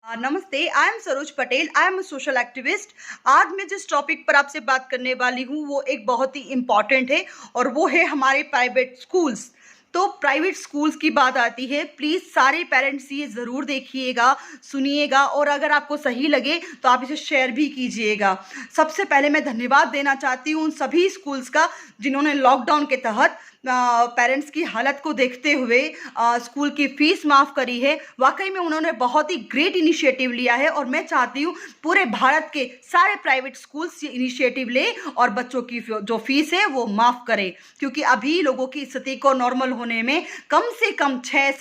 नमस्ते, I am Saroj Patel. I am social activist. आज मैं जिस टॉपिक पर आपसे बात करने वाली हूँ वो एक बहुत ही इम्पॉर्टेंट है और वो है हमारे प्राइवेट स्कूल्स। तो प्राइवेट स्कूल्स की बात आती है, प्लीज़ सारे पेरेंट्स ये ज़रूर देखिएगा, सुनिएगा और अगर आपको सही लगे तो आप इसे शेयर भी कीजिएगा। सबसे पहले मैं धन्यवाद देना चाहती हूँ उन सभी स्कूल्स का जिन्होंने लॉकडाउन के तहत पेरेंट्स की हालत को देखते हुए स्कूल की फ़ीस माफ़ करी है। वाकई में उन्होंने बहुत ही ग्रेट इनिशिएटिव लिया है और मैं चाहती हूँ पूरे भारत के सारे प्राइवेट स्कूल्स ये इनिशिएटिव ले और बच्चों की जो फीस है वो माफ़ करें, क्योंकि अभी लोगों की स्थिति को नॉर्मल होने में कम से कम 6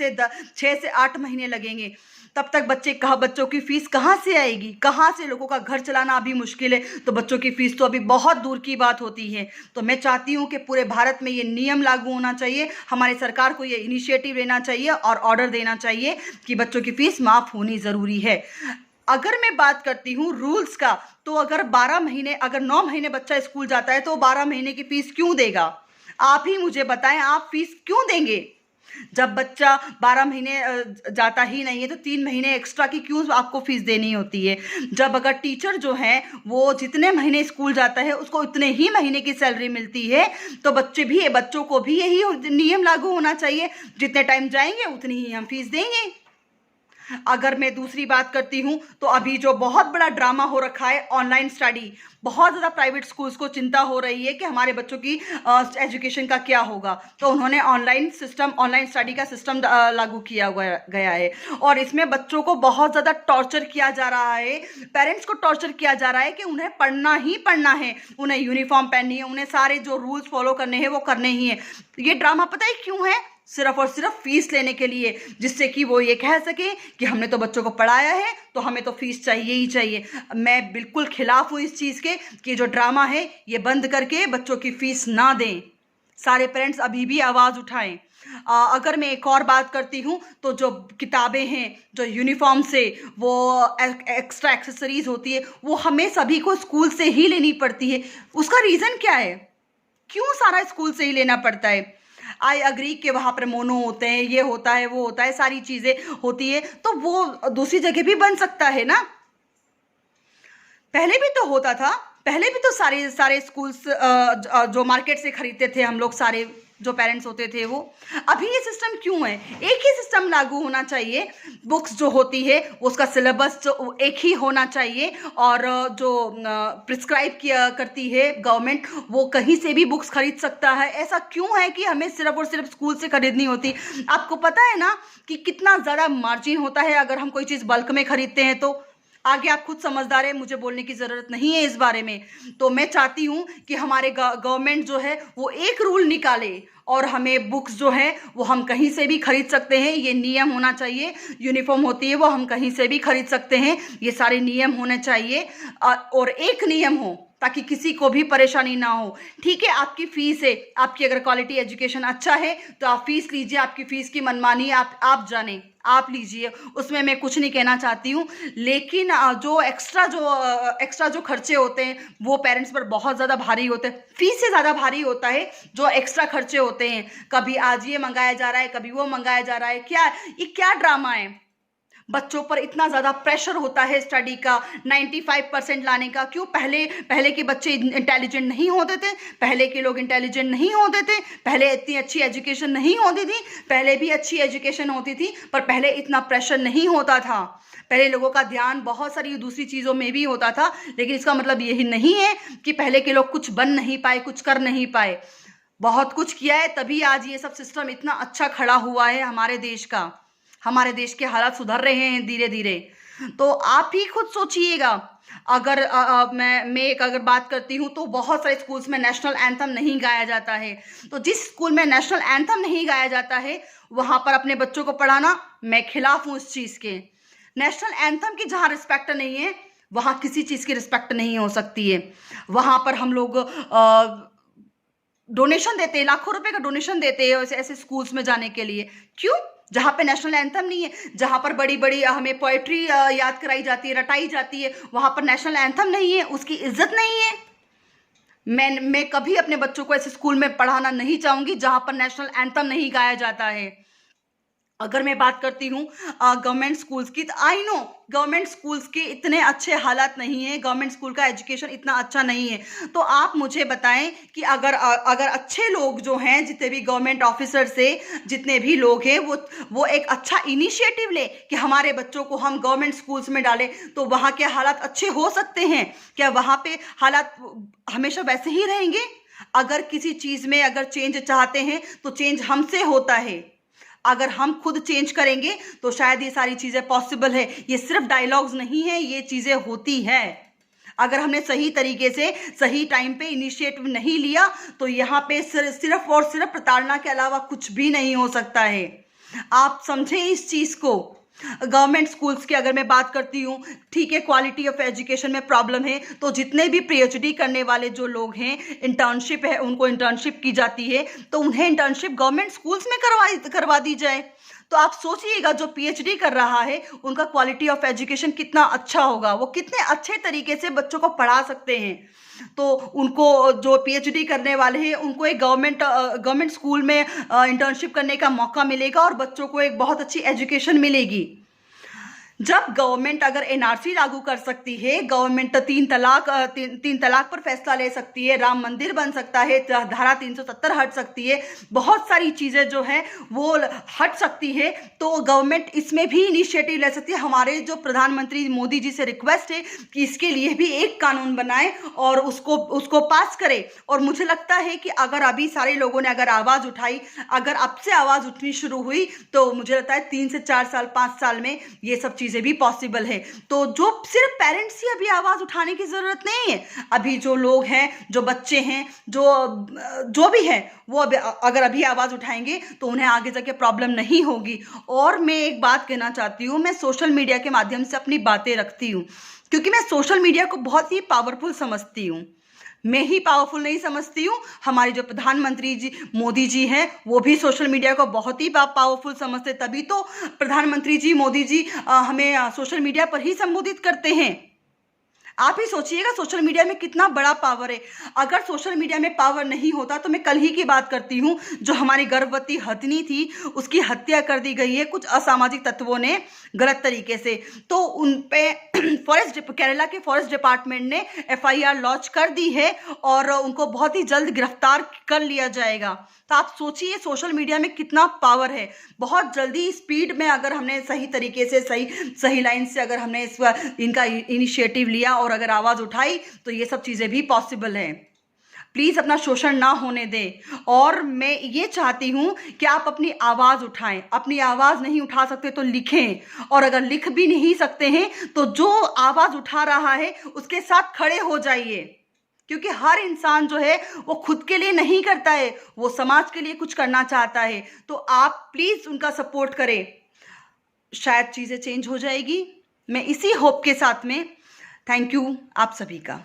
से 8 महीने लगेंगे। तब तक बच्चों की फीस कहाँ से आएगी, कहाँ से? लोगों का घर चलाना अभी मुश्किल है तो बच्चों की फीस तो अभी बहुत दूर की बात होती है। तो मैं चाहती हूँ कि पूरे भारत में ये नियम लागू होना चाहिए, हमारी सरकार को ये इनिशिएटिव लेना चाहिए और ऑर्डर देना चाहिए कि बच्चों की फीस माफ़ होनी ज़रूरी है। अगर मैं बात करती हूँ रूल्स का, तो अगर 9 महीने बच्चा स्कूल जाता है तो 12 महीने की फीस क्यों देगा? आप ही मुझे बताएं, आप फीस क्यों देंगे? जब बच्चा 12 महीने जाता ही नहीं है तो 3 महीने एक्स्ट्रा की क्यों आपको फीस देनी होती है? जब अगर टीचर जो है वो जितने महीने स्कूल जाता है उसको उतने ही महीने की सैलरी मिलती है, तो बच्चों को भी यही नियम लागू होना चाहिए, जितने टाइम जाएंगे उतनी ही हम फीस देंगे। अगर मैं दूसरी बात करती हूँ तो अभी जो बहुत बड़ा ड्रामा हो रखा है ऑनलाइन स्टडी, बहुत ज़्यादा प्राइवेट स्कूल्स को चिंता हो रही है कि हमारे बच्चों की एजुकेशन का क्या होगा, तो उन्होंने ऑनलाइन स्टडी का सिस्टम लागू किया गया है और इसमें बच्चों को बहुत ज़्यादा टॉर्चर किया जा रहा है, पेरेंट्स को टॉर्चर किया जा रहा है कि उन्हें पढ़ना ही पढ़ना है, उन्हें यूनिफॉर्म पहननी है, उन्हें सारे जो रूल्स फॉलो करने हैं वो करने ही है। ये ड्रामा पता है क्यों है? सिर्फ और सिर्फ फीस लेने के लिए, जिससे कि वो ये कह सके कि हमने तो बच्चों को पढ़ाया है तो हमें तो फीस चाहिए ही चाहिए। मैं बिल्कुल खिलाफ हूँ इस चीज़ के कि जो ड्रामा है ये बंद करके बच्चों की फीस ना दें। सारे पेरेंट्स अभी भी आवाज़ उठाएं। अगर मैं एक और बात करती हूँ तो जो किताबें हैं, जो यूनिफॉर्म से वो एक्स्ट्रा एक्सेसरीज होती है, वो हमें सभी को स्कूल से ही लेनी पड़ती है। उसका रीज़न क्या है? क्यों सारा स्कूल से ही लेना पड़ता है? आई अग्री कि वहाँ पर मोनो होते हैं, ये होता है, वो होता है, सारी चीज़ें होती है, तो वो दूसरी जगह भी बन सकता है ना। पहले भी तो होता था, पहले भी तो सारे स्कूल्स जो मार्केट से खरीदते थे हम लोग, सारे जो पेरेंट्स होते थे वो। अभी ये सिस्टम क्यों है? एक ही सिस्टम लागू होना चाहिए। बुक्स जो होती है उसका सिलेबस जो एक ही होना चाहिए और जो प्रिस्क्राइब किया करती है गवर्नमेंट, वो कहीं से भी बुक्स खरीद सकता है। ऐसा क्यों है कि हमें सिर्फ और सिर्फ स्कूल से खरीदनी होती? आपको पता है ना कि कितना ज़्यादा मार्जिन होता है अगर हम कोई चीज़ बल्क में खरीदते हैं तो? आगे आप खुद समझदार हैं, मुझे बोलने की ज़रूरत नहीं है इस बारे में। तो मैं चाहती हूँ कि हमारे गवर्नमेंट जो है वो एक रूल निकाले और हमें बुक्स जो है वो हम कहीं से भी खरीद सकते हैं, ये नियम होना चाहिए। यूनिफॉर्म होती है वो हम कहीं से भी खरीद सकते हैं, ये सारे नियम होने चाहिए और एक नियम हो ताकि किसी को भी परेशानी ना हो। ठीक है, आपकी फ़ीस है, आपकी अगर क्वालिटी एजुकेशन अच्छा है तो आप फीस लीजिए, आपकी फ़ीस की मनमानी आप जाने, आप लीजिए, उसमें मैं कुछ नहीं कहना चाहती हूँ। लेकिन जो एक्स्ट्रा जो खर्चे होते हैं वो पेरेंट्स पर बहुत ज़्यादा भारी होते हैं, फीस से ज़्यादा भारी होता है जो एक्स्ट्रा खर्चे होते हैं। कभी आज ये मंगाया जा रहा है, कभी वो मंगाया जा रहा है, ये क्या ड्रामा है? बच्चों पर इतना ज़्यादा प्रेशर होता है स्टडी का, 95% लाने का। क्यों? पहले के बच्चे इंटेलिजेंट नहीं होते थे, पहले के लोग इंटेलिजेंट नहीं होते थे, पहले इतनी अच्छी एजुकेशन नहीं होती थी, पहले भी अच्छी एजुकेशन होती थी पर पहले इतना प्रेशर नहीं होता था। पहले लोगों का ध्यान बहुत सारी दूसरी चीज़ों में भी होता था, लेकिन इसका मतलब यही नहीं है कि पहले के लोग कुछ बन नहीं पाए, कुछ कर नहीं पाए। बहुत कुछ किया है तभी आज ये सब सिस्टम इतना अच्छा खड़ा हुआ है हमारे देश का। हमारे देश के हालात सुधर रहे हैं धीरे धीरे। तो आप ही खुद सोचिएगा। अगर मैं एक अगर बात करती हूँ तो बहुत सारे स्कूल्स में नेशनल एंथम नहीं गाया जाता है, तो जिस स्कूल में नेशनल एंथम नहीं गाया जाता है वहाँ पर अपने बच्चों को पढ़ाना, मैं खिलाफ हूँ इस चीज़ के। नेशनल एंथम की जहाँ रिस्पेक्ट नहीं है वहाँ किसी चीज़ की रिस्पेक्ट नहीं हो सकती है। वहाँ पर हम लोग डोनेशन देते हैं, लाखों रुपए का डोनेशन देते हैं ऐसे स्कूल्स में जाने के लिए। क्यों? जहाँ पे नेशनल एंथम नहीं है, जहाँ पर बड़ी बड़ी हमें पोएट्री याद कराई जाती है, रटाई जाती है, वहाँ पर नेशनल एंथम नहीं है, उसकी इज्जत नहीं है। मैं कभी अपने बच्चों को ऐसे स्कूल में पढ़ाना नहीं चाहूँगी जहाँ पर नेशनल एंथम नहीं गाया जाता है। अगर मैं बात करती हूँ गवर्नमेंट स्कूल्स की, तो आई नो गवर्नमेंट स्कूल्स के इतने अच्छे हालात नहीं है, गवर्नमेंट स्कूल का एजुकेशन इतना अच्छा नहीं है। तो आप मुझे बताएं कि अगर अच्छे लोग जो हैं, जितने भी गवर्नमेंट ऑफिसर से जितने भी लोग हैं, वो एक अच्छा इनिशिएटिव ले कि हमारे बच्चों को हम गवर्नमेंट स्कूल्स में डालें, तो वहाँ के हालात अच्छे हो सकते हैं क्या? वहाँ पे हालात हमेशा वैसे ही रहेंगे? अगर किसी चीज़ में अगर चेंज चाहते हैं तो चेंज हमसे होता है। अगर हम खुद चेंज करेंगे तो शायद ये सारी चीज़ें पॉसिबल है। ये सिर्फ डायलॉग्स नहीं है, ये चीज़ें होती हैं। अगर हमने सही तरीके से सही टाइम पे इनिशिएटिव नहीं लिया तो यहाँ पे सिर्फ और सिर्फ प्रताड़ना के अलावा कुछ भी नहीं हो सकता है। आप समझें इस चीज़ को। गवर्नमेंट स्कूल्स की अगर मैं बात करती हूँ, ठीक है, क्वालिटी ऑफ एजुकेशन में प्रॉब्लम है, तो जितने भी पीएचडी करने वाले जो लोग हैं, इंटर्नशिप है, उनको इंटर्नशिप की जाती है, तो उन्हें इंटर्नशिप गवर्नमेंट स्कूल्स में करवा दी जाए। तो आप सोचिएगा, जो पीएचडी कर रहा है उनका क्वालिटी ऑफ एजुकेशन कितना अच्छा होगा, वो कितने अच्छे तरीके से बच्चों को पढ़ा सकते हैं। तो उनको, जो पीएचडी करने वाले हैं, उनको एक गवर्नमेंट स्कूल में इंटर्नशिप करने का मौका मिलेगा और बच्चों को एक बहुत अच्छी एजुकेशन मिलेगी। जब गवर्नमेंट अगर एनआरसी लागू कर सकती है, गवर्नमेंट तीन तलाक पर फैसला ले सकती है, राम मंदिर बन सकता है, धारा 370 हट सकती है, बहुत सारी चीज़ें जो है वो हट सकती है, तो गवर्नमेंट इसमें भी इनिशिएटिव ले सकती है। हमारे जो प्रधानमंत्री मोदी जी से रिक्वेस्ट है कि इसके लिए भी एक कानून बनाए और उसको पास करे। और मुझे लगता है कि अगर अभी सारे लोगों ने अगर आवाज़ उठाई, अगर अब से आवाज़ उठनी शुरू हुई, तो मुझे लगता है 3 से 4 साल 5 साल में ये सब चीज़ें भी पॉसिबल है। तो जो सिर्फ पेरेंट्स ही अभी आवाज़ उठाने की ज़रूरत नहीं है, अभी जो लोग हैं, जो बच्चे हैं, जो भी हैं, वो अगर अभी आवाज़ उठाएंगे तो उन्हें आगे जाके प्रॉब्लम नहीं होगी। और मैं एक बात कहना चाहती हूँ, मैं सोशल मीडिया के माध्यम से अपनी बातें रखती हूँ, क्योंकि मैं सोशल मीडिया को बहुत ही पावरफुल समझती हूँ। मैं ही पावरफुल नहीं समझती हूँ, हमारे जो प्रधानमंत्री जी मोदी जी हैं, वो भी सोशल मीडिया को बहुत ही पावरफुल समझते, तभी तो प्रधानमंत्री जी मोदी जी हमें सोशल मीडिया पर ही संबोधित करते हैं। आप ही सोचिएगा सोशल मीडिया में कितना बड़ा पावर है। अगर सोशल मीडिया में पावर नहीं होता, तो मैं कल ही की बात करती हूँ, जो हमारी गर्भवती हथिनी थी उसकी हत्या कर दी गई है कुछ असामाजिक तत्वों ने गलत तरीके से। तो उन पे केरला के फॉरेस्ट डिपार्टमेंट ने एफआईआर लॉन्च कर दी है और उनको बहुत ही जल्द गिरफ्तार कर लिया जाएगा। तो आप सोचिए सोशल मीडिया में कितना पावर है। बहुत जल्दी स्पीड में अगर हमने सही तरीके से सही लाइन से अगर हमने इनका इनिशिएटिव लिया और अगर आवाज़ उठाई, तो ये सब चीज़ें भी पॉसिबल हैं। प्लीज़ अपना शोषण ना होने दें। और मैं ये चाहती हूँ कि आप अपनी आवाज़ उठाएं। अपनी आवाज़ नहीं उठा सकते तो लिखें, और अगर लिख भी नहीं सकते हैं तो जो आवाज़ उठा रहा है उसके साथ खड़े हो जाइए, क्योंकि हर इंसान जो है वो खुद के लिए नहीं करता है, वो समाज के लिए कुछ करना चाहता है। तो आप प्लीज़ उनका सपोर्ट करें, शायद चीज़ें चेंज हो जाएगी। मैं इसी होप के साथ में थैंक यू आप सभी का।